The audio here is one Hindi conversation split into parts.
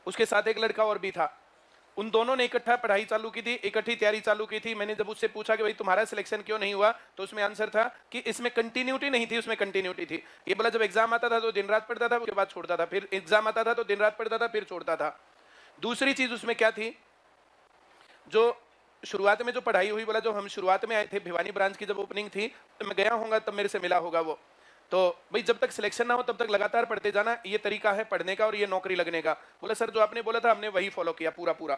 उसके साथ एक लड़का और भी था। उन दोनों ने इकट्ठा पढ़ाई चालू की थी, इकट्ठी तैयारी चालू की थी। मैंने जब उससे पूछा कि भाई तुम्हारा सिलेक्शन क्यों नहीं हुआ, तो उसमें आंसर था कि इसमें कंटिन्यूटी नहीं थी, उसमें कंटिन्यूटी थी। ये बोला जब एग्जाम आता था तो दिन रात पढ़ता था, उसके बाद छोड़ता था, फिर एग्जाम आता था तो दिन रात पढ़ता था, फिर छोड़ता था। दूसरी चीज उसमें क्या थी, जो शुरुआत में जो पढ़ाई हुई, बोला जो हम शुरुआत में आए थे भिवानी ब्रांच की जब ओपनिंग थी तो मैं गया होऊंगा तब मेरे से मिला होगा वो। तो भाई जब तक सिलेक्शन ना हो तब तक लगातार पढ़ते जाना, ये तरीका है पढ़ने का और ये नौकरी लगने का। बोला सर जो आपने बोला था हमने वही फॉलो किया पूरा पूरा।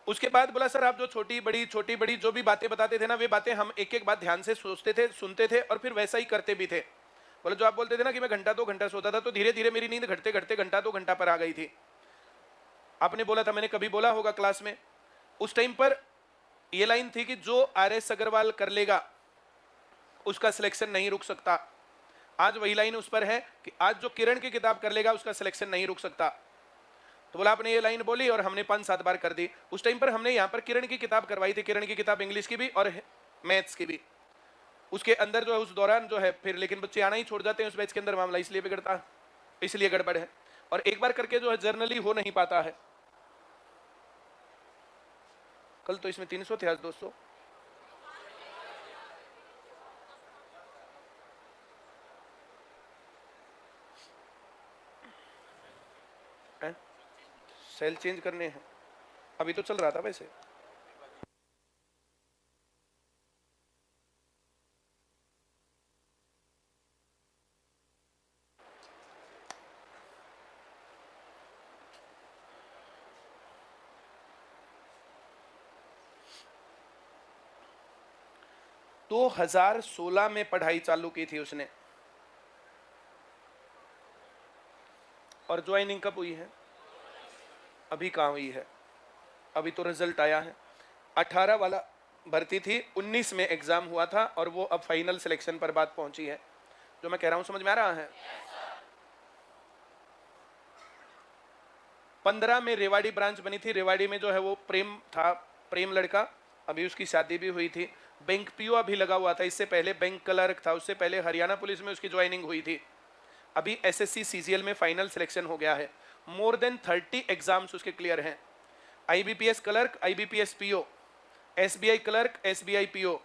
उसके बाद बोला सर आप जो छोटी बड़ी जो भी बातें बताते थे ना, वे बातें हम एक एक बात ध्यान से सोचते थे, सुनते थे और फिर वैसा ही करते भी थे। बोले जो आप बोलते थे ना कि मैं घंटा 2 घंटा सोता था, तो धीरे धीरे मेरी नींद घटते घटते घंटा 2 घंटा पर आ गई थी। आपने बोला था, मैंने कभी बोला होगा क्लास में, उस टाइम पर यह लाइन थी कि जो RS अग्रवाल कर लेगा उसका सिलेक्शन नहीं रुक सकता। आज वही लाइन उस पर है कि आज जो किरण की किताब कर लेगा उसका सिलेक्शन नहीं रुक सकता। तो बोला आपने ये लाइन बोली और हमने 5-7 बार कर दी। उस टाइम पर हमने यहाँ पर किरण की किताब करवाई थी, किरण की किताब इंग्लिश की भी और मैथ्स की भी। उसके अंदर जो है उस दौरान जो है फिर लेकिन बच्चे आना ही छोड़ जाते हैं उस बैच के अंदर, मामला इसलिए बिगड़ता, इसलिए गड़बड़ है। और एक बार करके जो है जर्नली हो नहीं पाता है। कल तो इसमें 300 थे, आज 200। सेल चेंज करने हैं, अभी तो चल रहा था वैसे। तो 2016 में पढ़ाई चालू की थी उसने, और ज्वाइनिंग कब हुई है? अभी कहाँ हुई है, अभी तो रिजल्ट आया है। 18 वाला भर्ती थी, 19 में एग्जाम हुआ था और वो अब फाइनल सिलेक्शन पर बात पहुंची है। जो मैं कह रहा हूं समझ में आ रहा है? 15 में रेवाड़ी ब्रांच बनी थी। रेवाड़ी में जो है वो प्रेम था, प्रेम लड़का, अभी उसकी शादी भी हुई थी। बैंक पीओ अभी लगा हुआ था, इससे पहले बैंक क्लर्क था, उससे पहले हरियाणा पुलिस में उसकी ज्वाइनिंग हुई थी। अभी SSC CGL में फाइनल सिलेक्शन हो गया है। मोर देन 30 एग्जाम्स उसके क्लियर हैं। IBPS clerk, IBPS PO, SBI clerk, SBI PO,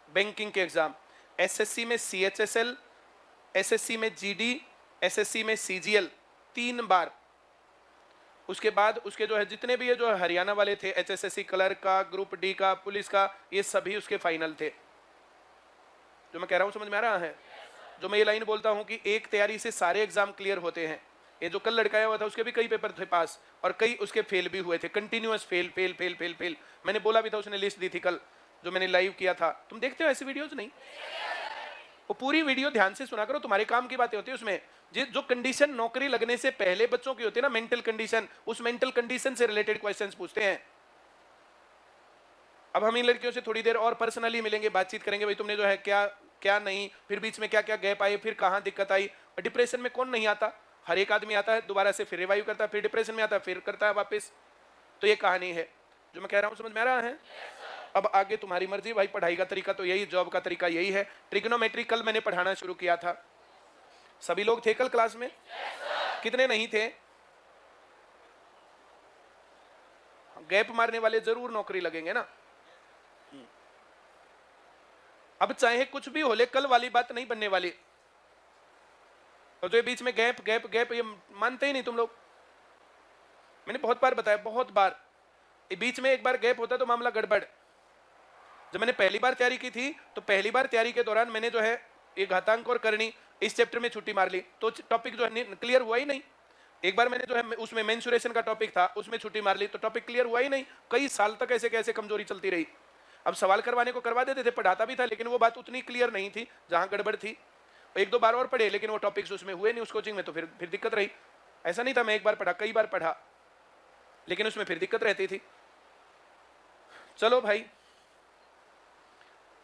banking के एग्जाम, SSC में CHSL, SSC में GD, SSC में CGL 3 बार। उसके बाद उसके जो है जितने भी ये जो हरियाणा वाले थे, HSSC क्लर्क का, ग्रुप D का, पुलिस का, ये सभी उसके फाइनल थे। जो मैं कह रहा हूं समझ में आ रहा है? जो मैं ये लाइन बोलता हूं कि एक तैयारी से सारे एग्जाम क्लियर होते हैं। ये जो कल लड़का आया हुआ था उसके भी कई पेपर थे पास और कई उसके फेल भी हुए थे, continuous fail fail fail fail fail. मैंने बोला भी था, उसने लिस्ट दी थी कल जो मैंने लाइव किया था। तुम देखते हो ऐसी वीडियोस? नहीं, वो पूरी वीडियो ध्यान से सुना करो, तुम्हारे काम की बातें होती है उसमें। जो कंडीशन नौकरी लगने से पहले बच्चों की होती है ना, मेंटल कंडीशन, उस मेंटल कंडीशन से रिलेटेड क्वेश्चंस पूछते हैं। अब हम इन लड़कियों से थोड़ी देर और पर्सनली मिलेंगे, बातचीत करेंगे, भाई तुमने जो है क्या क्या नहीं, फिर बीच में क्या क्या गैप आए, फिर कहाँ दिक्कत आई। डिप्रेशन में कौन नहीं आता? हर एक आदमी आता है, दोबारा से फिर रिवाइव करता है, फिर डिप्रेशन में आता है, फिर करता है वापस। तो ये कहानी है। जो मैं कह रहा हूँ समझ में आ रहा है? अब आगे तुम्हारी मर्जी भाई, पढ़ाई का तरीका तो यही, जॉब का तरीका यही है। ट्रिग्नोमेट्री कल मैंने पढ़ाना शुरू किया था। सभी लोग थे कल क्लास में? कितने नहीं थे? गैप मारने वाले जरूर नौकरी लगेंगे ना। अब चाहे कुछ भी हो ले, कल वाली बात नहीं बनने वाली। और जो बीच में गैप गैप गैप, ये मानते ही नहीं तुम लोग। मैंने बहुत बार बताया, बहुत बार, बीच में एक बार गैप होता तो मामला गड़बड़। जब मैंने पहली बार तैयारी की थी तो पहली बार तैयारी के दौरान मैंने जो है ये घातांक और करनी इस चैप्टर में छुट्टी मार ली, तो टॉपिक जो है क्लियर हुआ ही नहीं। एक बार मैंने जो है उसमें मेंसुरेशन का टॉपिक था, उसमें छुट्टी मार ली, तो टॉपिक क्लियर हुआ ही नहीं। कई साल तक ऐसे कैसे कमजोरी चलती रही। अब सवाल करवाने को करवा देते थे, पढ़ाता भी था, लेकिन वो बात उतनी क्लियर नहीं थी जहां गड़बड़ थी। 1-2 बार और पढ़े, लेकिन वो टॉपिक्स उसमें हुए नहीं उस कोचिंग में, तो फिर दिक्कत रही। ऐसा नहीं था मैं एक बार पढ़ा, कई बार पढ़ा, लेकिन उसमें फिर दिक्कत रहती थी। चलो भाई,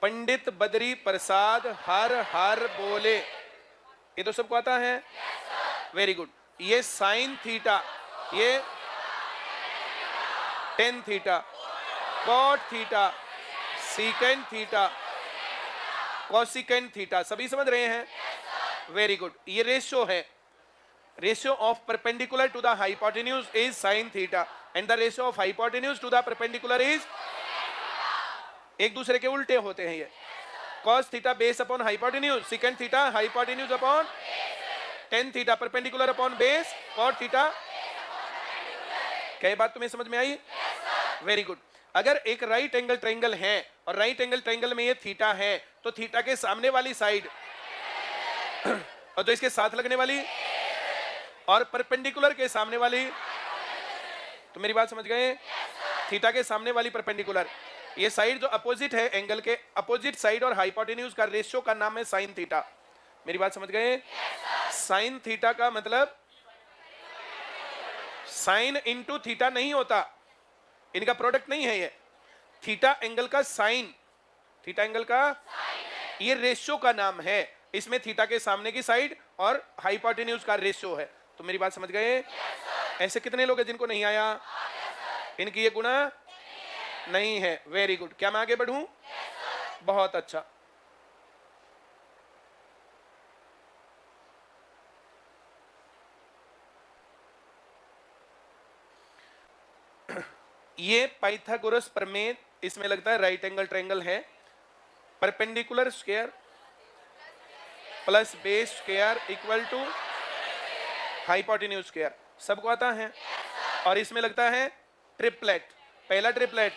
पंडित बद्री प्रसाद हर हर बोले, ये तो सबको आता है? Very good. ये साइन थीटा, ये tan theta, cot theta, secant theta, cosecant theta, सभी समझ रहे हैं? वेरी गुड, ये रेशियो है. Ratio of perpendicular to the hypotenuse is sine theta and the ratio of hypotenuse to the perpendicular is, एक दूसरे के उल्टे होते हैं ये. cos theta base upon hypotenuse, second theta hypotenuse upon tan theta perpendicular upon base cot theta. क्या ये बात तुम्हें समझ में आई? Very good. अगर एक राइट एंगल ट्रायंगल है और राइट एंगल ट्रायंगल में ये थीटा है, तो थीटा के सामने वाली साइड और जो इसके साथ लगने वाली और परपेंडिकुलर के सामने वाली, तो मेरी बात समझ गए? थीटा के सामने वाली परपेंडिकुलर, ये साइड जो अपोजिट है एंगल के, अपोजिट साइड और हाइपोटेन्यूज का रेशियो का नाम है साइन थीटा. मेरी बात समझ गए? साइन थीटा का मतलब साइन इंटू थीटा नहीं होता, इनका प्रोडक्ट नहीं है ये. थीटा एंगल का साइन, थीटा एंगल का ये रेशियो का नाम है. इसमें थीटा के सामने की साइड और हाइपोटेन्यूज का रेशियो है. तो मेरी बात समझ गए? ऐसे कितने लोग हैं जिनको नहीं आया? इनकी ये गुना नहीं है. Very good. क्या मैं आगे बढ़ूं? बहुत अच्छा. ये पाइथागोरस प्रमेय, इसमें लगता है राइट एंगल ट्रायंगल है. Perpendicular square plus base square equal to hypotenuse square, सबको आता है. और इसमें लगता है ट्रिपलेट. पहला ट्रिपलेट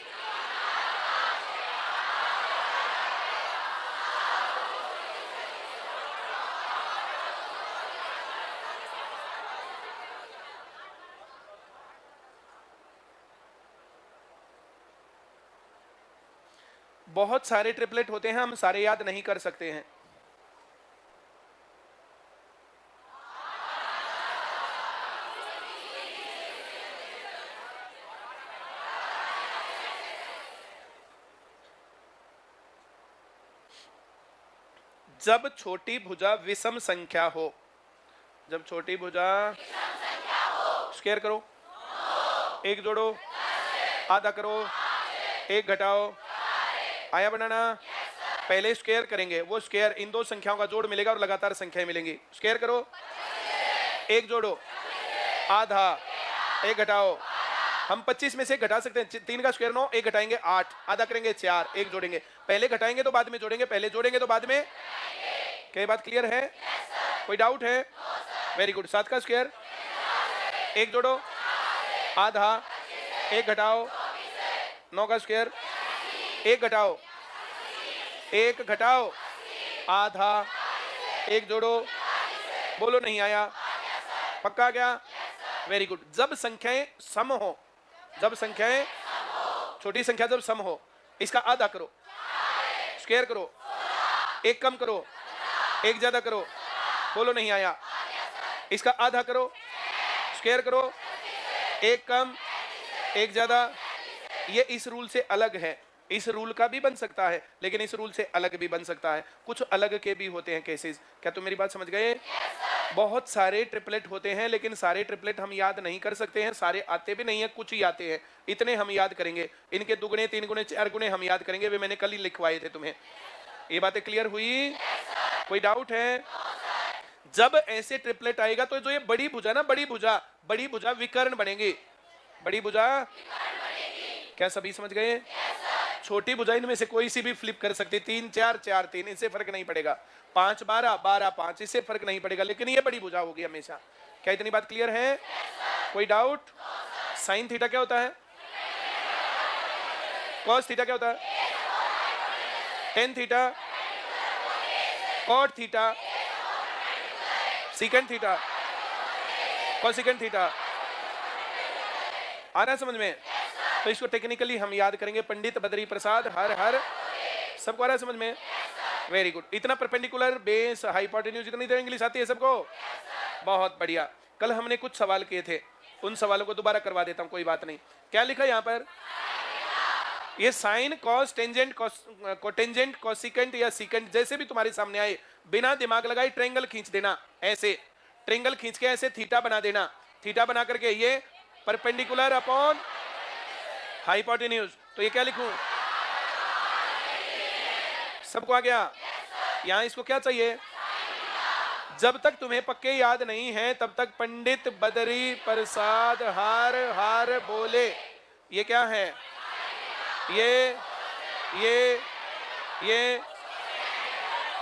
बहुत सारे ट्रिपलेट होते हैं, हम सारे याद नहीं कर सकते हैं. जब छोटी भुजा विषम संख्या हो, जब छोटी भुजा स्क्वायर करो, एक जोड़ो, आधा करो, एक घटाओ, आया बनाना. पहले स्क्वायर करेंगे, वो स्क्वायर इन दो संख्याओं का जोड़ मिलेगा और लगातार संख्याएं मिलेंगी. स्क्वायर करो, एक जोड़ो, आधा, एक घटाओ. हम 25 में से घटा सकते हैं. 3 का स्क्वायर 9, एक घटाएंगे 8, आधा करेंगे 4, एक जोड़ेंगे. पहले घटाएंगे तो बाद में जोड़ेंगे, पहले जोड़ेंगे तो बाद में. क्या बात क्लियर है? कोई डाउट है? Very good. 7 का स्क्वायर, एक जोड़ो, आधा, एक घटाओ. 9 का स्क्वायर, एक घटाओ, एक घटाओ, आधा, एक जोड़ो. बोलो नहीं आया? पक्का क्या? Very good. जब संख्याएं सम हो, जब संख्याएं छोटी संख्या जब सम हो, इसका आधा करो, स्क्वायर करो, एक कम करो, एक ज्यादा करो. बोलो नहीं आया? इसका आधा करो, स्क्वायर करो, एक कम, एक ज्यादा. ये इस रूल से अलग है. इस रूल का भी बन सकता है, लेकिन इस रूल से अलग भी बन सकता है. कुछ अलग के भी होते हैं केसेस. क्या तुम मेरी बात समझ गए? बहुत सारे ट्रिपलेट होते हैं, लेकिन सारे ट्रिपलेट हम याद नहीं कर सकते हैं. सारे आते भी नहीं है, कुछ ही आते हैं. इतने हम याद करेंगे. इनके दुगुने, 3 गुने, 4 गुने हम याद करेंगे. वे मैंने कल ही लिखवाए थे तुम्हें. ये बातें क्लियर हुई? कोई डाउट है? जब ऐसे ट्रिपलेट आएगा तो जो ये बड़ी भुजा ना, बड़ी भुजा विकर्ण बनेगी. बड़ी भुजा, क्या सभी समझ गए? छोटी भुजा इनमें से कोई सी भी फ्लिप कर सकती. 3 4 4 3, इससे फर्क नहीं पड़ेगा. 5 12 12 5, इससे फर्क नहीं पड़ेगा, लेकिन ये बड़ी भुजा होगी हमेशा. क्या इतनी बात क्लियर है? कोई डाउट? साइन थीटा क्या होता है? कॉस थीटा क्या होता है? Tan theta, cot theta, second theta, cosecant theta. आ रहा है समझ में? तो इसको टेक्निकली हम याद करेंगे. पंडित बद्री प्रसाद हर हर. सबको आ रहा है समझ में? Very good. इतना परपेंडिकुलर, बेस, हाइपोटेन्यूज, इतनी देर इंग्लिश आती है सबको? बहुत बढ़िया. कल हमने कुछ सवाल किए थे, उन सवालों को दोबारा करवा देता हूं, कोई बात नहीं. क्या लिखा यहाँ पर? ये sine, cos, tangent, cotangent, cosecant या सीकेंट, जैसे भी तुम्हारे सामने आए, बिना दिमाग लगाए ट्रायंगल खींच देना. ऐसे ट्रायंगल खींच के ऐसे थीटा बना देना. थीटा बना करके ये परपेंडिकुलर अपॉन हाइपोटेन्यूज. तो ये क्या लिखूं? सबको आ गया? यहां इसको क्या चाहिए? जब तक तुम्हें पक्के याद नहीं है तब तक पंडित बदरी प्रसाद हार हार बोले। ये क्या है? ये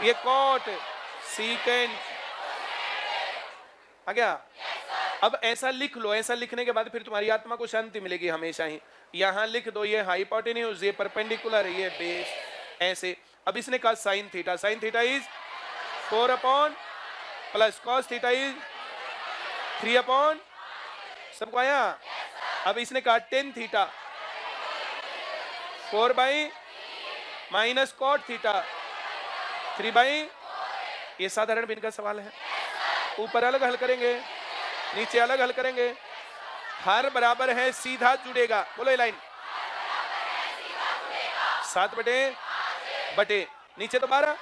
ये कॉट सीकेंट आ गया। अब ऐसा लिख लो, ऐसा लिखने के बाद फिर तुम्हारी आत्मा को शांति मिलेगी हमेशा ही। यहां लिख दो ये हाइपोटेन्यूज, ये परपेंडिकुलर, ये बेस, ऐसे। अब इसने कहा sine theta, sine theta is 4 upon plus cos theta is 3 upon, सबको आया? अब इसने कहा tan theta 4 by minus cot theta 3 by, ये साधारण भिन्न का सवाल है। ऊपर अलग हल करेंगे, नीचे अलग हल करेंगे। हर बराबर है सीधा जुड़ेगा, बोलो ये लाइन। 7 बटे नीचे तो 12,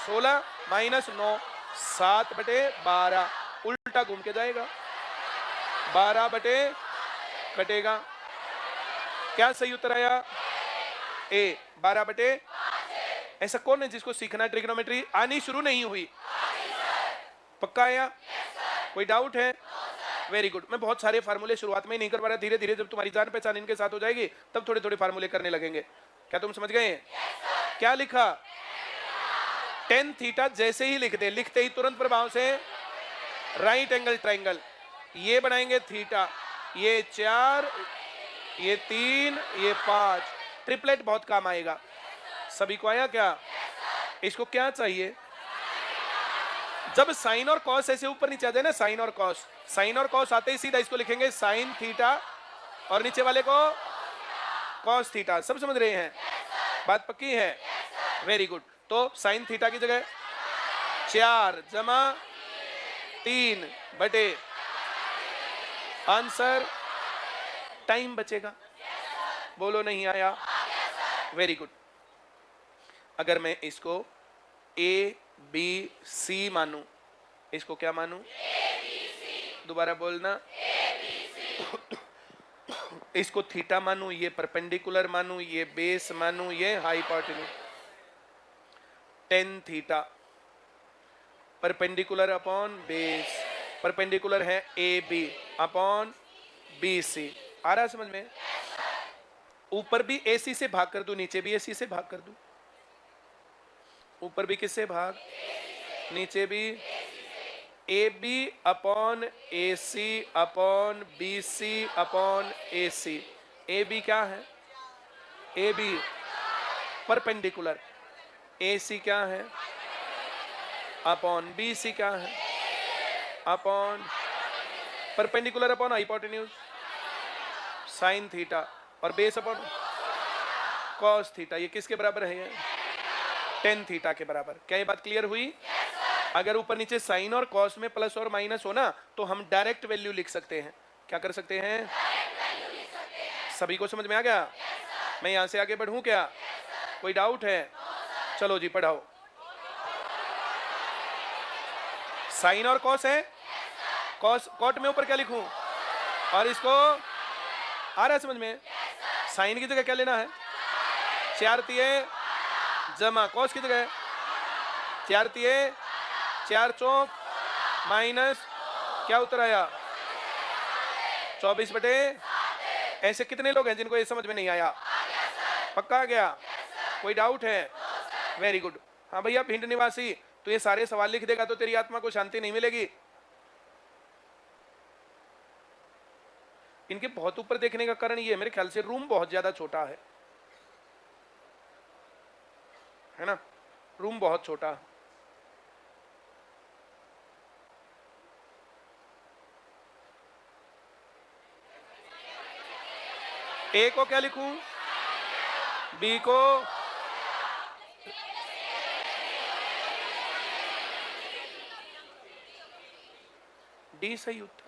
16 माइनस 9, 7 बटे 12, उल्टा घूम के जाएगा। 12 बटे कटेगा, क्या सही उत्तर आया? ए 12 बटे। ऐसा कौन है जिसको सीखना ट्रिग्नोमेट्री आनी शुरू नहीं हुई? पक्का आया? कोई डाउट है? Very good. मैं बहुत सारे फार्मूले शुरुआत में ही नहीं कर पा रहा, धीरे धीरे जब तुम्हारी जान पहचान इनके साथ हो जाएगी तब थोड़े थोड़े फार्मूले करने लगेंगे। क्या तुम समझ गए? क्या लिखा? टेन थीटा जैसे ही लिखते ही तुरंत प्रभाव से राइट एंगल ट्राइंगल, ये बनाएंगे थीटा, ये 4, ये 3, ये 5, ट्रिपलेट बहुत काम आएगा। सभी को आया क्या? इसको क्या चाहिए? जब साइन और कॉस ऐसे ऊपर नीचे आ जाए ना, साइन और कॉस, साइन और कॉस आते ही सीधा इसको लिखेंगे साइन थीटा और नीचे वाले को कॉस थीटा। सब समझ रहे हैं? बात पक्की है? Very good. तो साइन थीटा की जगह 4 जमा 3 बटे, आंसर टाइम बचेगा। बोलो नहीं आया? Very good. अगर मैं इसको ए बी सी मानू, इसको क्या मानू? दोबारा बोलना। इसको थीटा मानू, ये परपेंडिकुलर मानू, ये बेस मानू, ये hypotenuse. Tan theta perpendicular upon base, perpendicular है A B upon B C. आ रहा है समझ में? ऊपर भी एसी से भाग कर दूं, नीचे भी एसी से भाग कर दूं। ऊपर भी किससे भाग? नीचे भी A B upon A C upon B C upon A C. A B क्या है? ए बी परपेंडिकुलर, ए सी क्या है? अपॉन बी सी क्या है? Upon perpendicular upon hypotenuse, sine theta, और बेस अपॉन कॉस थीटा। ये किसके बराबर है? ये टेन थीटा के बराबर। क्या ये बात क्लियर हुई? अगर ऊपर नीचे साइन और कॉस में प्लस और माइनस हो ना, तो हम डायरेक्ट वैल्यू लिख सकते हैं। क्या कर सकते हैं? सभी को समझ में आ गया? मैं यहां से आगे बढ़ूं क्या? कोई डाउट है? चलो जी पढ़ाओ। साइन और कॉस है, कॉस कॉट में ऊपर क्या लिखूं? और इसको आ रहा है समझ में? साइन की जगह क्या लेना है? 4 तिये जमा कॉस की जगह 4 तिये 4 चौक माइनस, क्या उत्तर आया? 24 बटे। ऐसे कितने लोग हैं जिनको ये समझ में नहीं आया? पक्का आ गया? कोई डाउट है? Very good. हाँ भैया भिंड निवासी, तो ये सारे सवाल लिख देगा तो तेरी आत्मा को शांति नहीं मिलेगी। इनके बहुत ऊपर देखने का कारण ये है, मेरे ख्याल से रूम बहुत ज्यादा छोटा है ना? रूम बहुत छोटा। ए को क्या लिखूं? बी को डी सही उत्तर।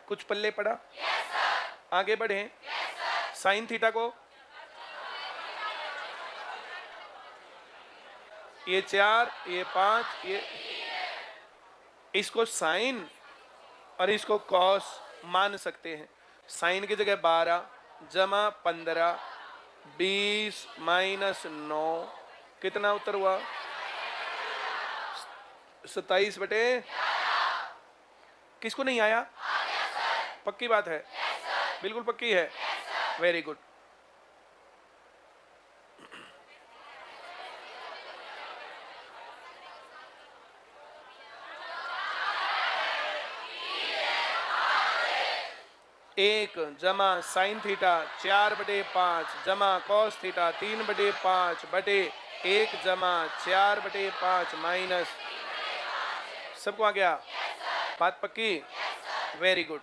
कुछ पल्ले पड़ा? आगे बढ़े। साइन थीटा को ये 4, ये 5, ये इसको साइन और इसको कॉस मान सकते हैं। साइन की जगह 12 जमा 15 20 माइनस 9, कितना उत्तर हुआ? 27 बटे, किसको नहीं आया? पक्की बात है? बिल्कुल पक्की है। Very good. एक जमा साइन थीटा 4/5 जमा कॉस थीटा 3/5 बटे 1 जमा 4/5 माइनस, सबको आ गया? बात पक्की? Very good.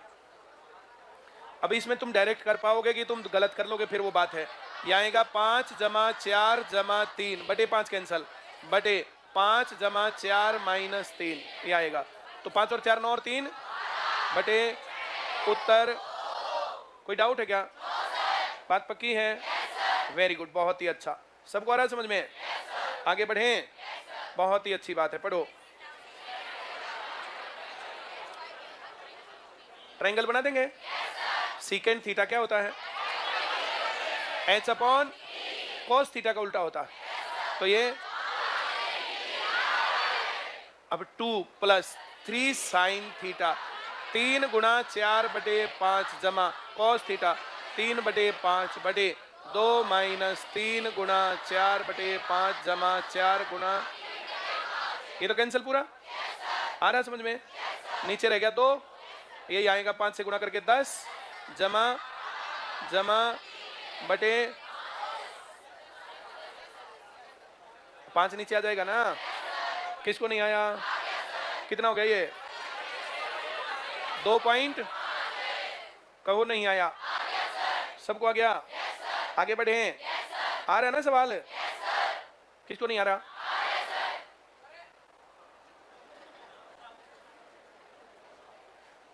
अब इसमें तुम डायरेक्ट कर पाओगे कि तुम गलत कर लोगे, फिर वो बात है। यह आएगा 5 जमा 4 जमा 3 बटे 5 कैंसल, बटे 5 जमा 4 माइनस 3, ये आएगा। तो 5 और 4 9 और 3 बटे उत्तर। कोई डाउट है क्या? बात पक्की है? वेरी गुड, बहुत ही अच्छा। सबको आ रहा है समझ में? आगे बढ़ें? बहुत ही अच्छी बात है, पढ़ो। ट्रायंगल बना देंगे। सीकेंड थीटा क्या होता है? एच अपॉन कॉस थीटा का उल्टा होता है। तो ये अब 2 + 3 साइन थीटा 3 गुणा 4/5 जमा कॉस थीटा 3/5 बटे 2 माइनस 3 गुणा 4/5 जमा 4 गुणा, ये तो कैंसिल पूरा। आ रहा समझ में? नीचे रह गया 2, ये आएगा 5 से गुणा करके 10 जमा जमा बटे 5 नीचे आ जाएगा ना। किसको नहीं आया? कितना हो गया ये? 2 पॉइंट, कहो नहीं आया। सबको आ गया? आगे बढ़े। आ रहा है ना सवाल? किसको नहीं आ रहा?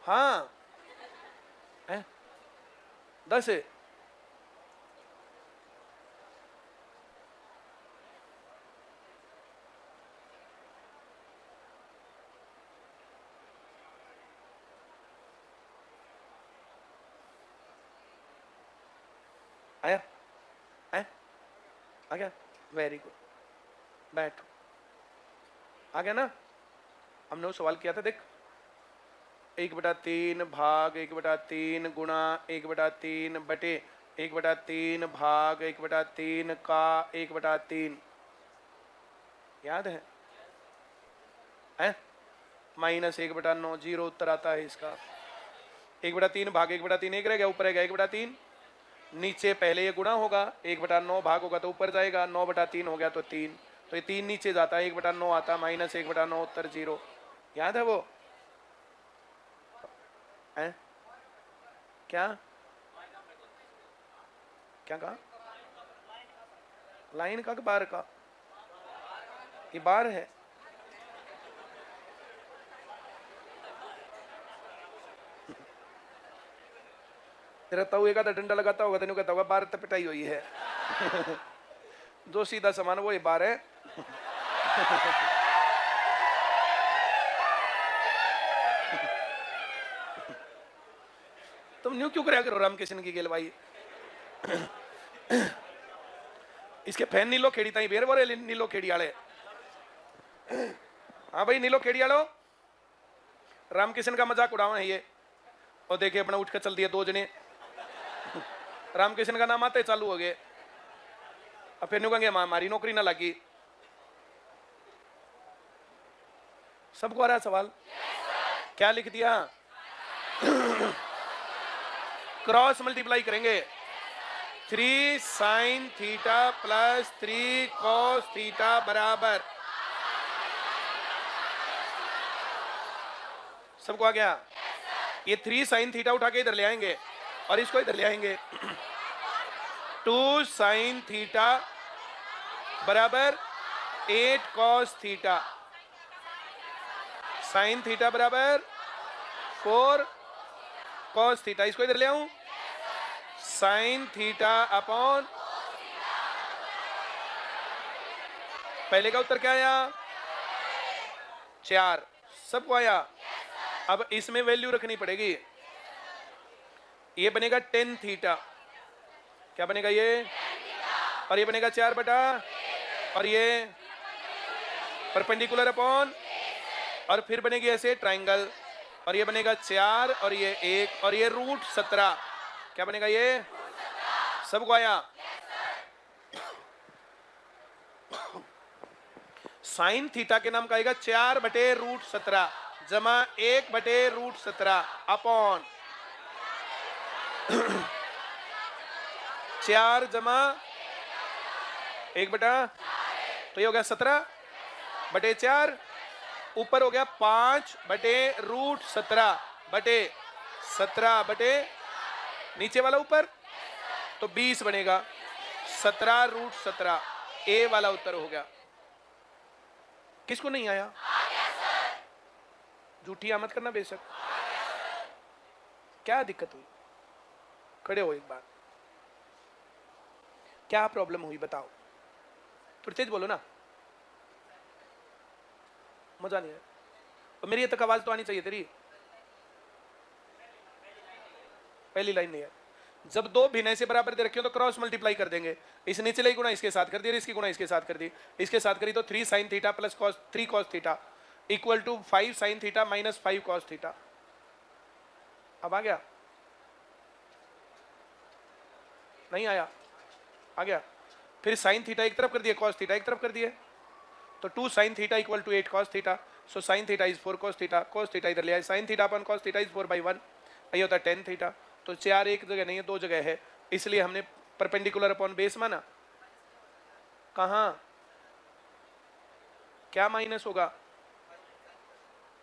हाँ 10 है। आया? आ गया? वेरी गुड, बैठो। आ गया ना? हमने वो सवाल किया था, देख 1/3 भाग 1/3 गुणा 1/3 बटे 1/3 भाग 1/3 का 1/3, याद है? माइनस 1/9, 0 उत्तर आता है इसका। 1/3 भाग 1/3 एक रह गया, ऊपर रहेगा 1/3, नीचे पहले ये गुणा होगा, 1/9 भाग होगा तो ऊपर जाएगा, 9/3 हो गया तो 3, तो ये 3 नीचे जाता है, 1/9 आता, माइनस 1/9 उत्तर 0। याद है वो? क्या क्या कहा? लाइन का बार का? ये बार है। तेरा तवे का डंडा लगाता होगा, तेन कहता होगा बार तो पिटाई हुई है। जो सीधा समान वो ये बार है। तुम न्यू क्यों कराया करो रामकिशन की गेलवाई? इसके फैन नीलो खेड़ी ताई बेर बोरे नीलो खेड़ी आले। हाँ भाई नीलो खेड़ी आलो, रामकिशन का मजाक उड़ावा है ये। और देखे अपना उठ कर चल दिया 2 जने, रामकिशन का नाम आते चालू हो गए। अब फिर न्यू कहेंगे हमारी नौकरी ना लगी। सबको आ रहा है सवाल? क्या लिख दिया? क्रॉस मल्टीप्लाई करेंगे। 3 sine theta plus 3 cos theta बराबर, सबको आ गया? ये 3 साइन थीटा उठा के इधर ले आएंगे और इसको इधर ले आएंगे। 2 साइन थीटा बराबर 8 कॉस थीटा, साइन थीटा बराबर 4 कॉस थीटा, इसको इधर ले आऊं, साइन थीटा अपॉन, पहले का उत्तर क्या आया? 4। सबको आया? अब इसमें वैल्यू रखनी पड़ेगी। ये बनेगा 10 थीटा, क्या बनेगा ये? और ये बनेगा 4 बटा, और ये परपेंडिकुलर अपॉन और फिर बनेगी ऐसे ट्राइंगल, और ये बनेगा 4 और ये 1 और ये रूट 17। क्या बनेगा ये? सबको आया? साइन थीटा के नाम का आएगा 4/√17 जमा 1/√17 अपॉन 4 जमा 1 बटा, तो ये हो गया 17/4, ऊपर हो गया 5/√17 नीचे वाला ऊपर तो 20 बनेगा, 17√17 ए वाला उत्तर हो गया। किसको नहीं आया? झूठी आमद करना बेशक। क्या दिक्कत हुई? खड़े हो एक बार, क्या प्रॉब्लम हुई बताओ? थोड़ी तेज बोलो ना, मजा नहीं आया। और मेरी तक आवाज तो आनी चाहिए तेरी। पहली लाइन नहीं है। जब दो भिन्न से बराबर दे रखे हो तो क्रॉस मल्टीप्लाई कर देंगे। इस निचले गुणा इसके साथ कर दिया, इसकी गुणा इसके साथ कर दी, इसके साथ करी तो 3 sin theta plus cos 3 cos theta equal to 5 sin theta minus 5 cos theta. अब आ गया? नहीं आया? आ गया? फिर sin थीटा एक तरफ कर दिए, cos थीटा एक तरफ कर दिए, तो 2 sin theta equal to 8 cos theta. So sin theta is 4 cos theta, cos theta इधर ले आए, sin theta upon cos theta is 4/1, ये होता है 10 थीटा। तो 4 एक जगह नहीं है, दो जगह है, इसलिए हमने परपेंडिकुलर अपॉन बेस माना। कहां? क्या माइनस होगा?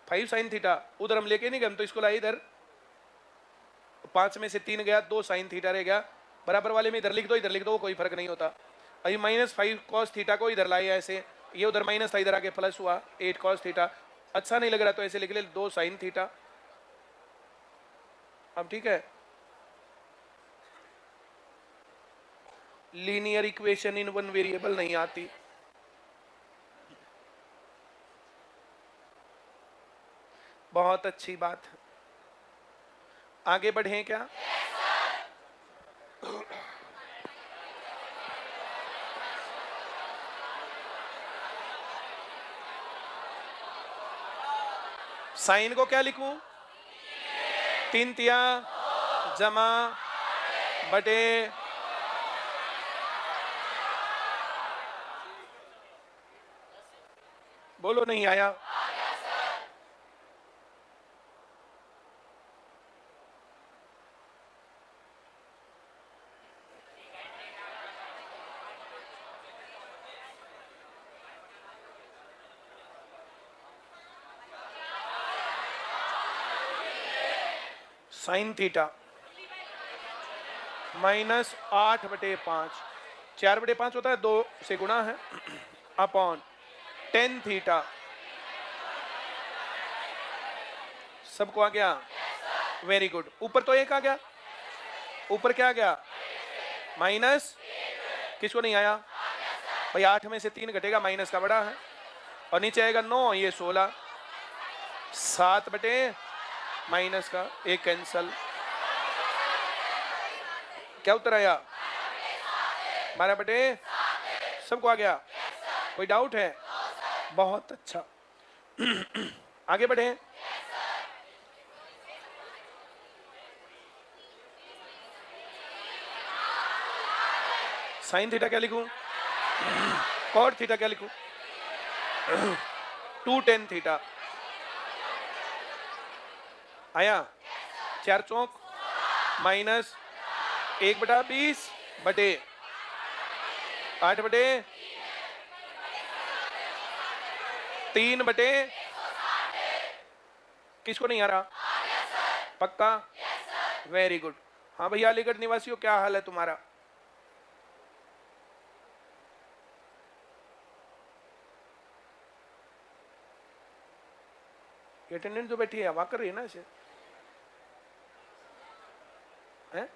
5 sin थीटा उधर हम लेके नहीं गए, हम तो इसको लाए इधर। 5 में से 3 गया, 2 sin थीटा रह गया, बराबर वाले में इधर लिख दो, इधर लिख दो, कोई फर्क नहीं होता। अभी -5 cos थीटा को इधर लाए ऐसे, ये उधर माइनस था, इधर आके प्लस हुआ 8 cos थीटा। अच्छा नहीं लग रहा तो ऐसे लिख ले 2 sin थीटा। अब ठीक है? Linear equation in one variable नहीं आती। बहुत अच्छी बात। आगे बढ़े क्या? साइन को क्या लिखूं? 3 तिया जमा बटे बोलो नहीं आया? साइन थीटा -8/5, 4/5 होता है, 2 से गुणा है, अपॉन 10 थीटा। सबको आ गया? Very good. ऊपर तो 1 आ गया, ऊपर क्या आ गया? माइनस, किसको नहीं आया भाई? 8 में से 3 घटेगा, माइनस का बड़ा है, और नीचे आएगा 9, ये 16, 7 बटे माइनस का 1 कैंसल। क्या उत्तर आया? 12 बटे, सबको आ गया? कोई डाउट है? बहुत अच्छा। आगे बढ़े। साइन थीटा क्या लिखूं? कॉट थीटा क्या लिखूं? 2 tan थीटा। आया? 4 चौक माइनस 1/20 बटे 8 बटे 3 बटे, किसको नहीं आ रहा? पक्का? Very good. हाँ भैया अलीगढ़ निवासियों, क्या हाल है तुम्हारा? अटेंडेंट जो बैठी है हवा कर रही है ना इसे, है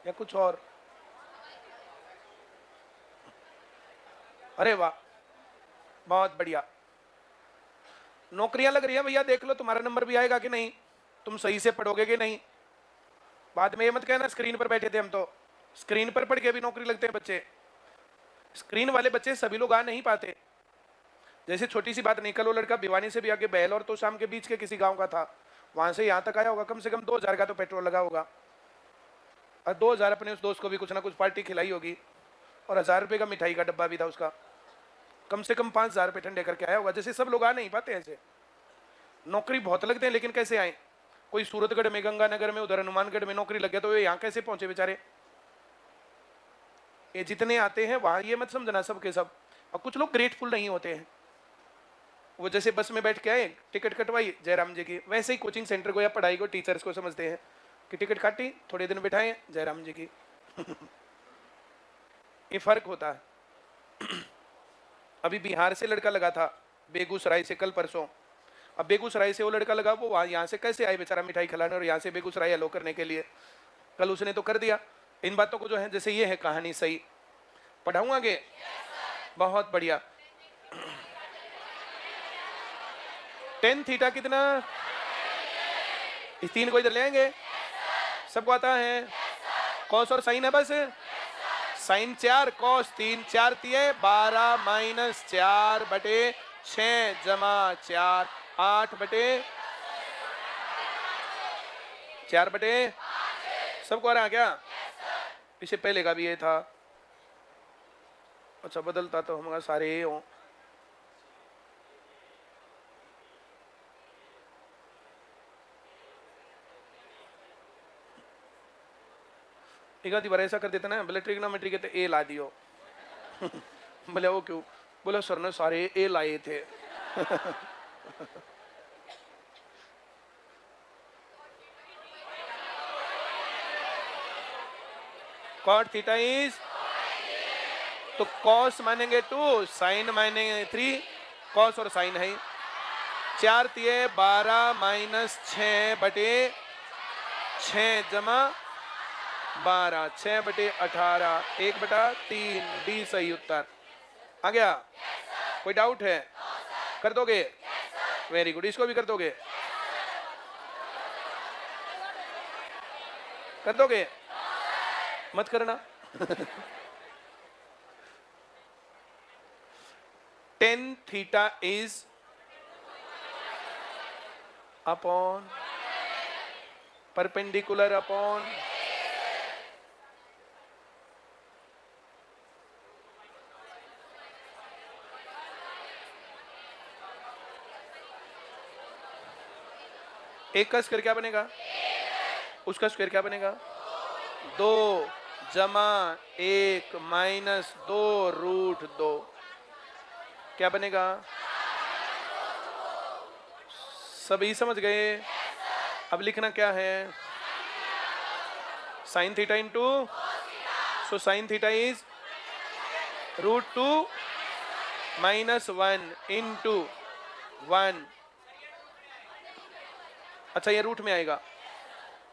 या कुछ और? अरे वाह, बहुत बढ़िया। नौकरियां लग रही है भैया, देख लो तुम्हारा नंबर भी आएगा कि नहीं, तुम सही से पढ़ोगे कि नहीं। बाद में ये मत कहना स्क्रीन पर बैठे थे हम, तो स्क्रीन पर पढ़ के भी नौकरी लगते हैं बच्चे। स्क्रीन वाले बच्चे सभी लोग आ नहीं पाते, जैसे छोटी सी बात, निकल वो लड़का भिवानी से भी आगे बहल और तो शाम के बीच के किसी गांव का था, वहां से यहाँ तक आया होगा, कम से कम 2000 का तो पेट्रोल लगा होगा, और 2000 अपने उस दोस्त को भी कुछ ना कुछ पार्टी खिलाई होगी, और 1000 रुपये का मिठाई का डब्बा भी था उसका, कम से कम 5000 रुपये ठंडे करके आया होगा। जैसे सब लोग आ नहीं पाते ऐसे, नौकरी बहुत लगते हैं लेकिन कैसे आए? कोई सूरतगढ़ में, गंगानगर में, उधर हनुमानगढ़ में नौकरी लग गया, तो ये यहाँ कैसे पहुंचे बेचारे? ये जितने आते हैं वहां ये मत समझना सब के सब, और कुछ लोग ग्रेटफुल नहीं होते हैं। वो जैसे बस में बैठ के आए, टिकट कटवाई जयराम जी की, वैसे ही कोचिंग सेंटर को या पढ़ाई को, टीचर्स को समझते हैं कि टिकट काटी, थोड़े दिन बिठाए जयराम जी की। ये फर्क होता है। अभी बिहार से लड़का लगा था, बेगूसराय से, कल परसों। अब बेगूसराय से वो लड़का लगा, वो वहां यहाँ से कैसे आए बेचारा मिठाई खिलाने, और यहाँ से बेगूसराय अलो करने के लिए। कल उसने तो कर दिया। इन बातों को जो है, जैसे ये है कहानी सही, पढ़ाऊं आगे? बहुत बढ़िया। टेन थीटा कितना? इस तीन को इधर ले आएंगे, सबको आता है? कॉस और साइन है बस, साइन 4 कॉस 3, 4 तिये 12 माइनस 4 बटे 6 जमा 4, 8 बटे 4 बटे, सबको आ रहा क्या? इससे पहले का भी ये था। अच्छा, बदलता तो हमारा सारे ये हो। एक आधी बार ऐसा कर देते ना, बोले ट्रिग्नोमेट्री के तो ए ला दियो। बोले वो क्यों? बोले सर ने सारे ए लाए थे। कॉट थीटा इज, तो कॉस मानेंगे 2, साइन मानेंगे 3, कॉस और साइन है। 4 तिये 12 माइनस 6 बटे 6 जमा 12, 6 बटे 18, 1 बटा 3, डी सही उत्तर आ गया। कोई डाउट है? कर दोगे? Very good. इसको भी कर दोगे? कर दोगे? मत करना। 10 theta is upon perpendicular upon एक का स्क्वायर क्या बनेगा? उसका स्क्वायर क्या बनेगा? 2 जमा 1 माइनस 2 रूट 2 क्या बनेगा? सभी समझ गए? अब लिखना क्या है? Sine theta into, so sine theta is root 2 minus 1 into 1। अच्छा, ये रूट में आएगा,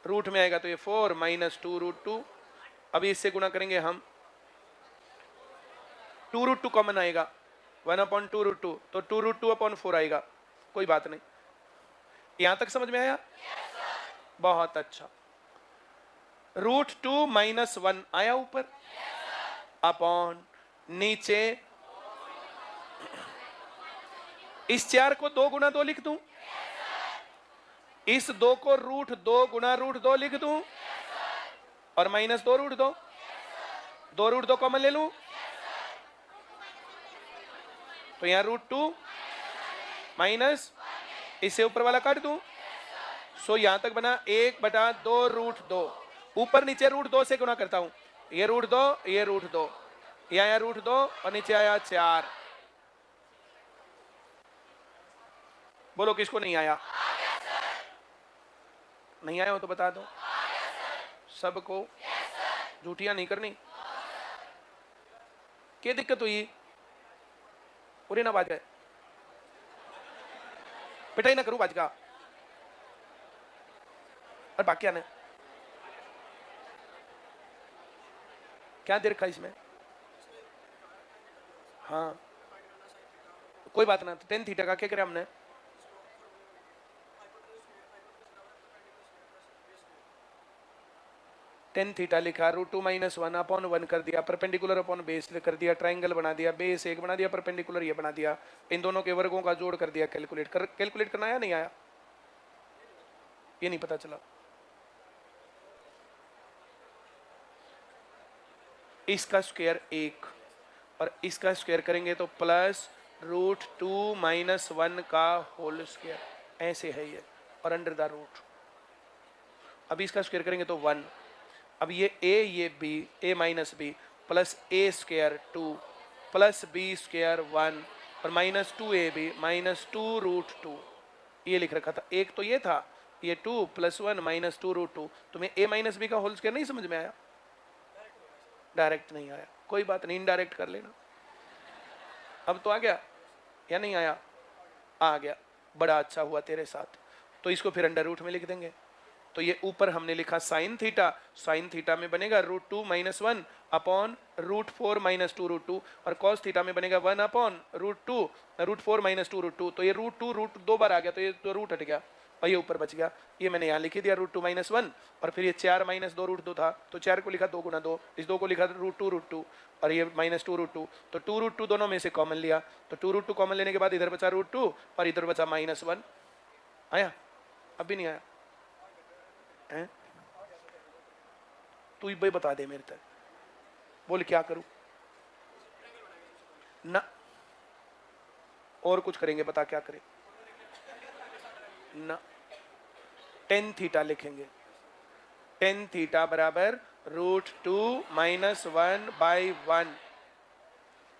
रूट में आएगा तो ये 4 माइनस 2 रूट 2। अभी इससे गुणा करेंगे हम, 2 रूट 2 कॉमन आएगा, 1 अपॉन 2 रूट 2, तो 2 रूट 2 अपॉन 4 आएगा। कोई बात नहीं, यहां तक समझ में आया? बहुत अच्छा। रूट 2 माइनस 1 आया ऊपर, अपॉन नीचे इस 4 को 2 गुना 2 लिख दूं, इस 2 को रूट 2 गुना रूट 2 लिख दूं, और माइनस 2 रूट 2, 2 रूट 2 कॉमन ले लूं, तो यहां रूट 2 माइनस, इससे ऊपर वाला काट दूं, सो यहां तक बना 1 बटा 2 रूट 2। ऊपर नीचे रूट 2 से गुना करता हूं, ये रूट 2, ये रूट 2, ये आया रूट 2 और नीचे आया 4। बोलो किसको नहीं आया? नहीं आया हो तो बता दो सबको। झूठियां नहीं करनी। क्या दिक्कत हुई? पूरी ना बाज है, पिटाई ना करूं बाज का, और बाकी आने क्या दे रखा इसमें? हाँ कोई बात ना। तो 10 थीटा का क्या करें हमने? टेन थीटा लिखा, root two minus one upon one कर दिया, परपेंडिकुलर अपॉन बेस कर दिया, ट्राइंगल बना दिया, बेस एक बना दिया, परपेंडिकुलर ये बना दिया, इन दोनों के वर्गों का जोड़ कर दिया, कैलकुलेट करना आया नहीं आया, ये नहीं पता चला। इसका स्क्वायर एक और इसका स्क्वायर करेंगे तो plus root two minus one का होल स्क्वायर, ऐसे है ये, और अंडर द रूट। अब इसका स्क्वायर करेंगे तो वन, अब ये a ये b, a minus B plus A square two plus B square one और minus two A B minus two root two, ये लिख रखा था। एक तो ये था, ये two plus one minus two root two. तुम्हें a माइनस बी का होल स्क्वायर नहीं समझ में आया? डायरेक्ट नहीं आया, कोई बात नहीं, इनडायरेक्ट कर लेना। अब तो आ गया या नहीं आया? आ गया, बड़ा अच्छा हुआ तेरे साथ। तो इसको फिर अंडर रूट में लिख देंगे। तो ये ऊपर हमने लिखा साइन थीटा, साइन थीटा में बनेगा root two minus one upon root four minus two root two, और कॉस थीटा में बनेगा one upon root four minus two root two. तो ये रूट दो बार आ गया, तो ये तो रूट हट गया और ये ऊपर बच गया। ये मैंने यहाँ लिख दिया रूट टू माइनस वन, और फिर ये चार माइनस दो रूट दो था, तो चार को लिखा दो गुना दो, इस दो को लिखा रूट टू और ये माइनस टू रूट टू। तो टू रूट टू दोनों में से कॉमन लिया, तो टू रूट टू कॉमन लेने के बाद इधर बचा रूट टू और इधर बचा माइनस वन। आया? अब भी नहीं आया है? तू ही भाई बता दे मेरे तक, बोल क्या करूं ना, और कुछ करेंगे, बता क्या करें ना। टेन थीटा लिखेंगे, टेन थीटा बराबर root two minus one by one.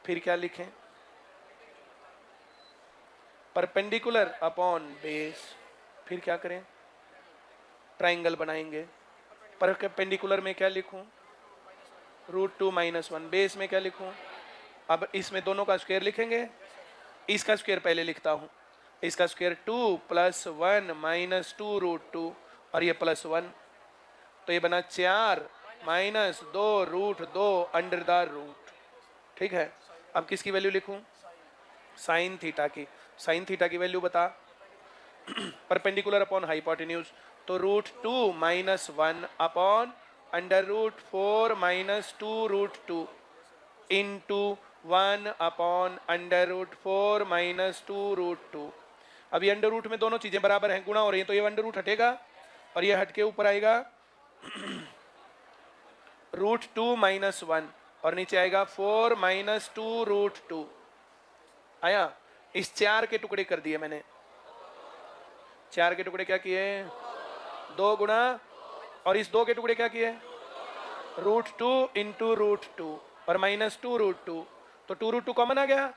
फिर क्या लिखें? Perpendicular upon base. फिर क्या करें? ट्राइंगल बनाएंगे। परपेंडिकुलर में क्या लिखूं? Root two minus one. Base में क्या लिखूं? अब इसमें दोनों का स्क्वायर लिखेंगे। इसका स्क्वायर पहले लिखता हूं, इसका square two plus one minus two root two और ये प्लस वन, तो ये बना चार माइनस दो रूट दो अंडर द रूट। ठीक है, अब किसकी वैल्यू लिखूं? साइन थीटा की। साइन थीटा की वैल्यू बता। परपेंडिकुलर अपॉन हाइपोटेन्यूज, तो root two minus one upon under root four minus two root two into one upon under root four minus two root two. अब ये अंडर रूट में दोनों चीजें बराबर हैं, गुणा हो रही है, तो ये अंडर रूट हटेगा और ये हट के ऊपर आएगा रूट टू माइनस वन और नीचे आएगा four minus two root two. आया? इस चार के टुकड़े कर दिए मैंने। चार के टुकड़े क्या किए? दो गुणा, और इस दो के टुकड़े क्या किए? Root two into root two और माइनस टू रूट टू, तो टू रूट टू कॉमन आ गया।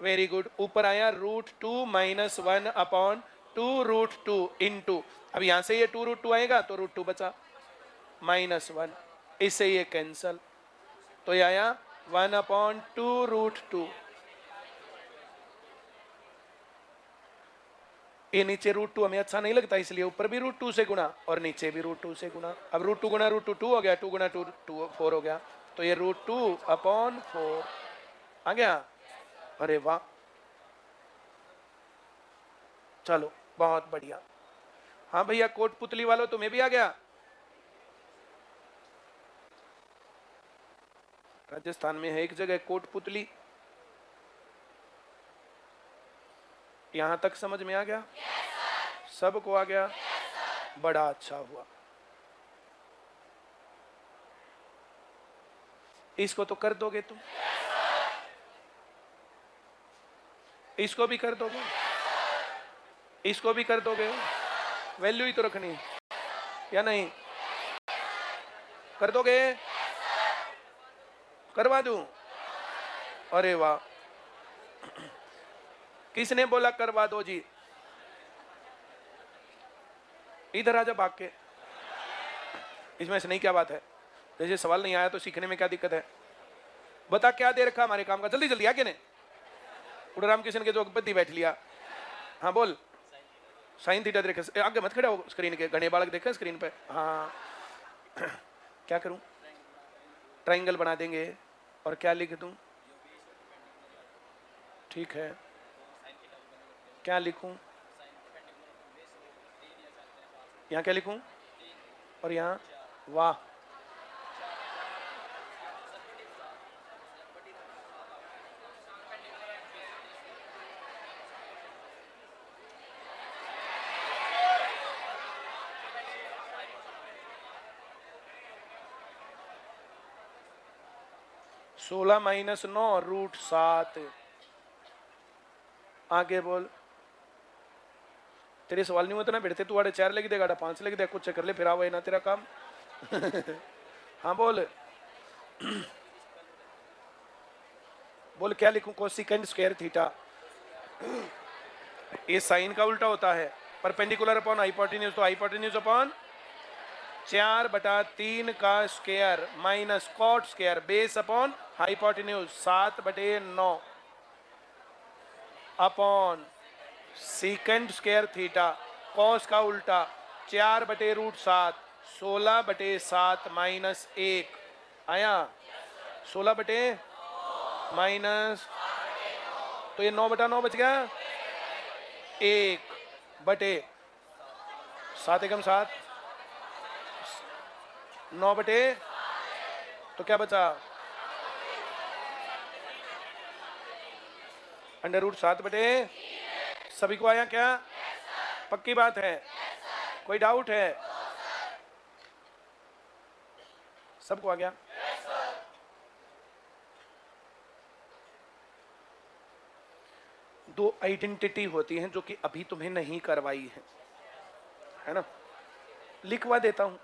Very good. ऊपर आया root two minus one upon two root two into, अब यहां से ये टू रूट टू आएगा तो रूट टू बचा माइनस वन, इससे ये कैंसल, तो ये आया one upon two root two. ये नीचे रूट टू हमें अच्छा नहीं लगता, इसलिए ऊपर भी रूट टू से गुणा और नीचे भी रूट टू से गुणा। अब रूट टू गुणा रूट टू टू हो गया, टू गुणा टू टू फोर हो गया, तो ये रूट टू अपॉन फोर आ गया। अरे वाह, चलो बहुत बढ़िया। हाँ भैया, कोट पुतली वालों तुम्हें भी आ गया? राजस्थान में है एक जगह कोट पुतली, यहां तक समझ में आ गया? सबको आ गया? बड़ा अच्छा हुआ। इसको तो कर दोगे तुम? इसको भी कर दोगे? इसको भी कर दोगे? वैल्यू ही तो रखनी या नहीं? कर दोगे? करवा दूं? अरे वाह, किसने बोला करवा दो जी? इधर आजा भाग के। इसमें से नहीं, क्या बात है? जैसे सवाल नहीं आया तो सीखने में क्या दिक्कत है? बता क्या दे रखा हमारे काम का, जल्दी जल्दी आगे ने। उड़ रामकिशन के जो बद्दी बैठ लिया। हाँ बोल। साइन थीटा देखे, आगे मत खड़ा हो स्क्रीन के, घने बालक देखे स्क्रीन पे। हाँ क्या करूं? ट्राइंगल बना देंगे और क्या लिख दूं? ठीक है, क्या लिखूं? यहाँ क्या लिखूं? और यहाँ वाह, 16 माइनस 9 रूट 7। आगे बोल। तेरे सवाल नहीं होता ना बेटे, तू आड़े 4 लिख देगा, 5 लिख दे, कुछ कर ले, फिर आओ ना तेरा काम। हाँ बोल। बोल क्या लिखूं? Cosecant square theta. ये साइन का उल्टा होता है। परपेंडिकुलर अपॉन हाइपोटेन्यूज, तो हाइपोटेन्यूज अपॉन 4/3 का square minus cot square base upon hypotenuse 7/9 upon secant square theta cos का उल्टा 4/√7 16/7 माइनस 1 आया 16 माइनस, तो ये 9/9 बच गया 1/7 एकम 7 9 तो क्या बचा √7 सभी को आया क्या? पक्की बात है? कोई डाउट है? सबको आ गया? दो आइडेंटिटी होती हैं जो कि अभी तुम्हें नहीं करवाई है ना? लिखवा देता हूं,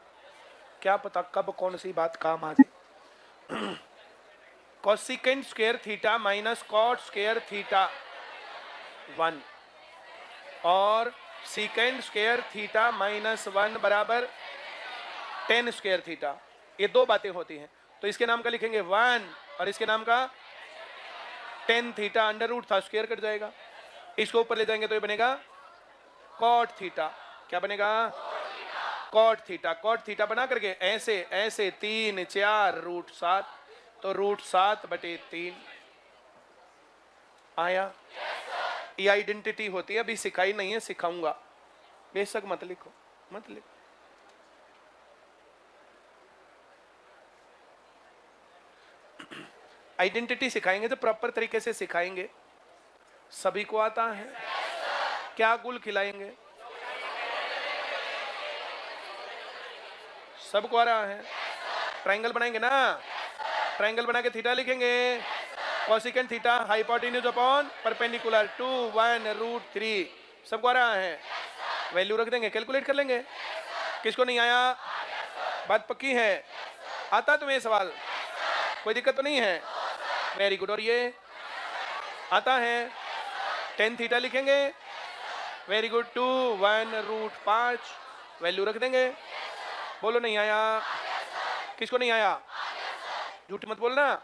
क्या पता कब कौन सी बात काम आ जाए। Cosecant square theta minus cot square theta 1 और सीकेंट स्क्वायर थीटा माइनस 1 बराबर tan स्क्वायर थीटा। ये दो बातें होती हैं, तो इसके नाम का लिखेंगे 1 और इसके नाम का tan थीटा, अंडर रूट था स्क्वायर कट जाएगा, इसको ऊपर ले जाएंगे तो ये बनेगा कॉट थीटा। क्या बनेगा? Cot theta. कॉट थीटा बना करके ऐसे ऐसे 3 4 √7 तो √7/3 आया। ये आइडेंटिटी होती है, अभी सिखाई नहीं है, सिखाऊंगा, बेशक मत लिखो मत लिखो। आइडेंटिटी सिखाएंगे तो प्रॉपर तरीके से सिखाएंगे। सभी को आता है? क्या गुल खिलाएंगे? सबको आ रहा है? ट्रायंगल बनाएंगे ना? ट्रायंगल बना के थीटा लिखेंगे, cosecant theta hypotenuse upon perpendicular 2 1 √3। सबको आ रहा है? वैल्यू रख देंगे, कैलकुलेट कर लेंगे। किसको नहीं आया? बात पक्की है? आता तुम्हें सवाल? कोई दिक्कत तो नहीं है? Very good. और ये आता है? tan थीटा लिखेंगे, वेरी गुड, 2 1 √5 वैल्यू रख देंगे। बोलो नहीं आया? किसको नहीं आया? झूठ मत बोलना।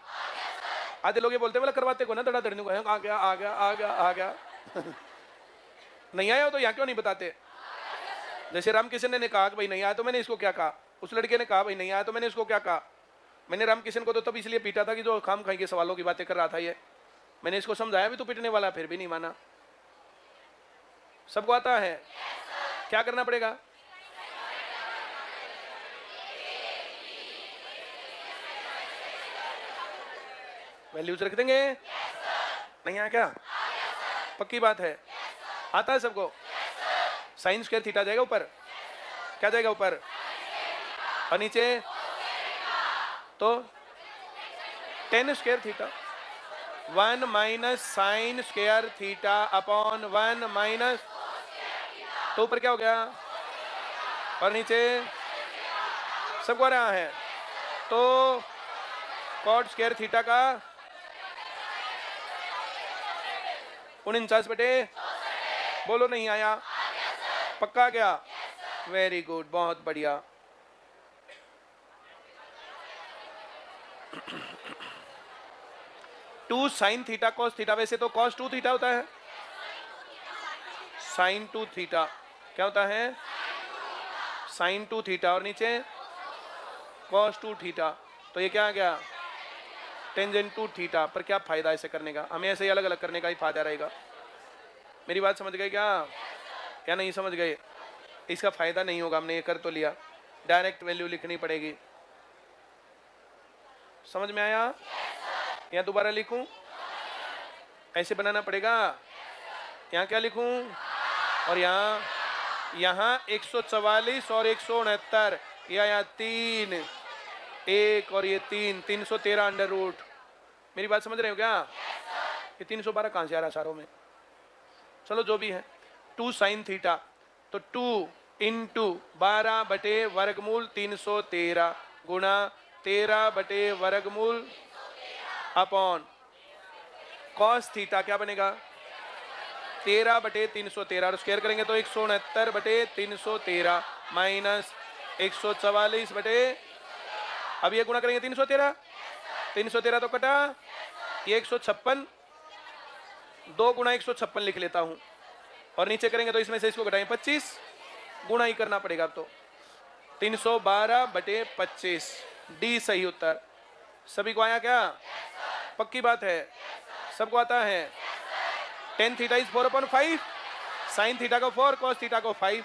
आधे लोग ये बोलते हैं बोला करवाते को ना दड़ा दड़ने को, आ गया आ गया आ गया आ गया। नहीं आया हो तो यहाँ क्यों नहीं बताते? जैसे रामकिशन ने कहा कि भाई नहीं आया तो मैंने इसको क्या कहा, उस लड़के ने कहा भाई नहीं आया तो मैंने इसको क्या कहा। मैंने रामकिशन को तो तब इसलिए पीटा था कि जो खाम खाई के सवालों की बातें कर रहा था ये, मैंने इसको समझाया भी तो पीटने वाला, फिर भी नहीं माना। सबको आता है? क्या करना पड़ेगा? वैल्यूज रख देंगे। नहीं आया क्या? पक्की बात है? आता है सबको? साइन स्क्वायर थीटा जाएगा ऊपर, क्या जाएगा ऊपर और नीचे? तो tan square theta 1 minus sine square theta upon 1 minus, तो ऊपर क्या हो गया और नीचे? सबको आ रहा है? तो कॉट स्क्वायर थीटा का 49 बोलो नहीं आया? पक्का क्या? वेरी गुड, बहुत बढ़िया। Two sine theta cos theta, वैसे तो कॉस 2 थीटा होता है, साइन 2 थीटा क्या होता है? साइन 2 थीटा और नीचे कॉस 2 थीटा, तो ये क्या आ गया? Tangent 2 theta. पर क्या फायदा ऐसे करने का? हमें ऐसे ही अलग अलग करने का ही फायदा रहेगा। मेरी बात समझ गए क्या? क्या नहीं समझ गए? इसका फायदा नहीं होगा, हमने ये कर तो लिया, डायरेक्ट वैल्यू लिखनी पड़ेगी। समझ में आया? या दोबारा लिखूं? ऐसे बनाना पड़ेगा। यहाँ क्या लिखूं? और यहाँ 144 और 169, या 3 1 और ये 3 313 अंडर रूट मेरी बात समझ रहे हो क्या? ये 312 कहां से आ रहा सारों में? चलो जो भी है, 2 sin थीटा, तो 2 इंटू 12 बटे वर्गमूल 313 गुणा 13 बटे वर्गमूल अपॉन कॉस थीटा क्या बनेगा? 13 बटे 313 और स्क्वायर करेंगे तो 169 बटे 313 माइनस 144 बटे, अब ये गुणा करेंगे 313 तो कटा, ये 156, 2 गुणा 156 लिख लेता हूं और नीचे करेंगे तो इसमें से इसको घटाएं 25, गुणा ही करना पड़ेगा अब तो। 312 बटे 25 डी सही उत्तर। सभी को आया क्या? पक्की बात है, सबको आता है। tan theta is 4/5, sin theta को 4, cos थीटा को 5।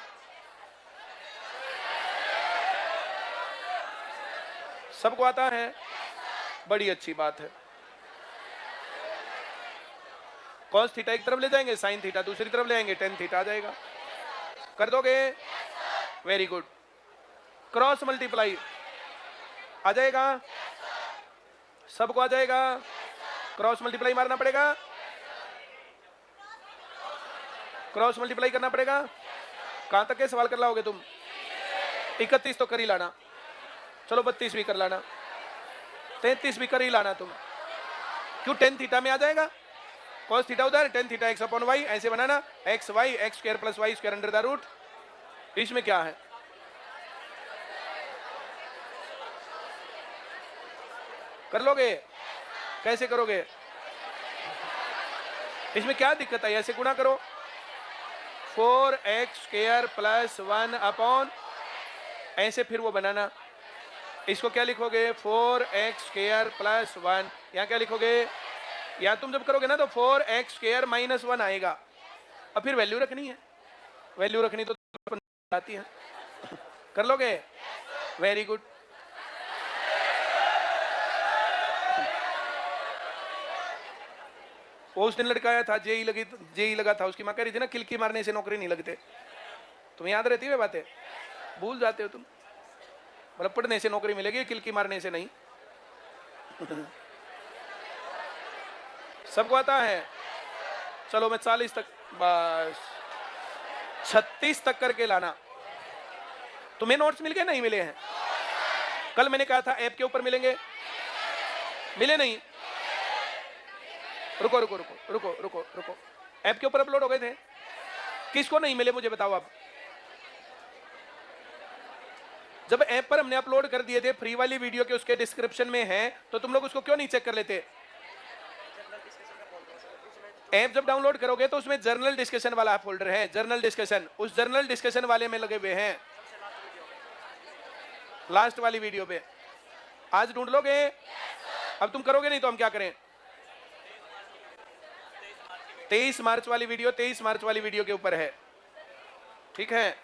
सबको आता है, बड़ी अच्छी बात है। cos थीटा एक तरफ ले जाएंगे, sin थीटा दूसरी तरफ ले आएंगे, tan थीटा आ जाएगा। कर दोगे? Very good. क्रॉस मल्टीप्लाई आ जाएगा, सबको आ जाएगा। क्रॉस मल्टीप्लाई मारना पड़ेगा, क्रॉस मल्टीप्लाई करना पड़ेगा। कहां तक के सवाल कर लाओगे तुम? 31 तो कर ही लाना, चलो 32 भी कर लाना, 33 भी कर ही लाना तुम। क्यों? tan थीटा में आ जाएगा, cos थीटा उधर, tan theta x upon y, ऐसे बनाना, x y x square plus y square under the root. इसमें क्या है? कर लोगे? कैसे करोगे? इसमें क्या दिक्कत है? ऐसे गुणा करो, 4x स्क्वायर प्लस 1 अपॉन, ऐसे फिर वो बनाना। इसको क्या लिखोगे? 4x स्क्वायर प्लस 1, यहाँ क्या लिखोगे? या तुम जब करोगे ना तो 4x स्क्वायर माइनस 1 आएगा। अब फिर वैल्यू रखनी है, वैल्यू रखनी तो आती है। कर लोगे? Very good. वो उस दिन लड़का आया था, जेई लगा था, उसकी माँ कह रही थी ना किलकी मारने से नौकरी नहीं लगते। तुम्हें याद रहती है बातें? भूल जाते हो तुम। मतलब पढ़ने से नौकरी मिलेगी, किलकी मारने से नहीं। सबको आता है? चलो मैं 40 तक, बस 36 तक करके लाना। तुम्हें नोट्स मिल गए? नहीं मिले हैं? कल मैंने कहा था ऐप के ऊपर मिलेंगे, मिले नहीं? रुको रुको रुको रुको रुको रुको, ऐप के ऊपर अपलोड हो गए थे? किसको नहीं मिले मुझे बताओ। अब जब ऐप पर हमने अपलोड कर दिए थे फ्री वाली वीडियो के, उसके डिस्क्रिप्शन में है, तो तुम लोग उसको क्यों नहीं चेक कर लेते? ऐप जब डाउनलोड करोगे तो उसमें जर्नल डिस्कशन वाला फोल्डर है, जर्नल डिस्कशन, उस जर्नल डिस्कशन वाले में लगे हुए हैं लास्ट वाली वीडियो पे। आज ढूंढ लोगे? अब तुम करोगे नहीं तो हम क्या करें? 23 मार्च वाली वीडियो, 23 मार्च वाली वीडियो के ऊपर है, ठीक है?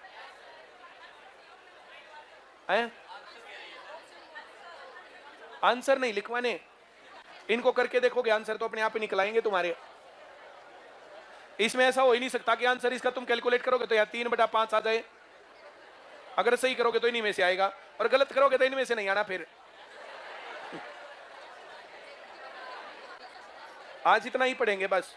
आंसर नहीं लिखवाने, इनको करके देखोगे आंसर तो अपने आप ही निकलाएंगे तुम्हारे। इसमें ऐसा हो ही नहीं सकता कि आंसर इसका तुम कैलकुलेट करोगे तो यार 3/5 आ जाए। अगर सही करोगे तो इन्हीं में से आएगा, और गलत करोगे तो इनमें से नहीं आना। फिर आज इतना ही पढ़ेंगे बस।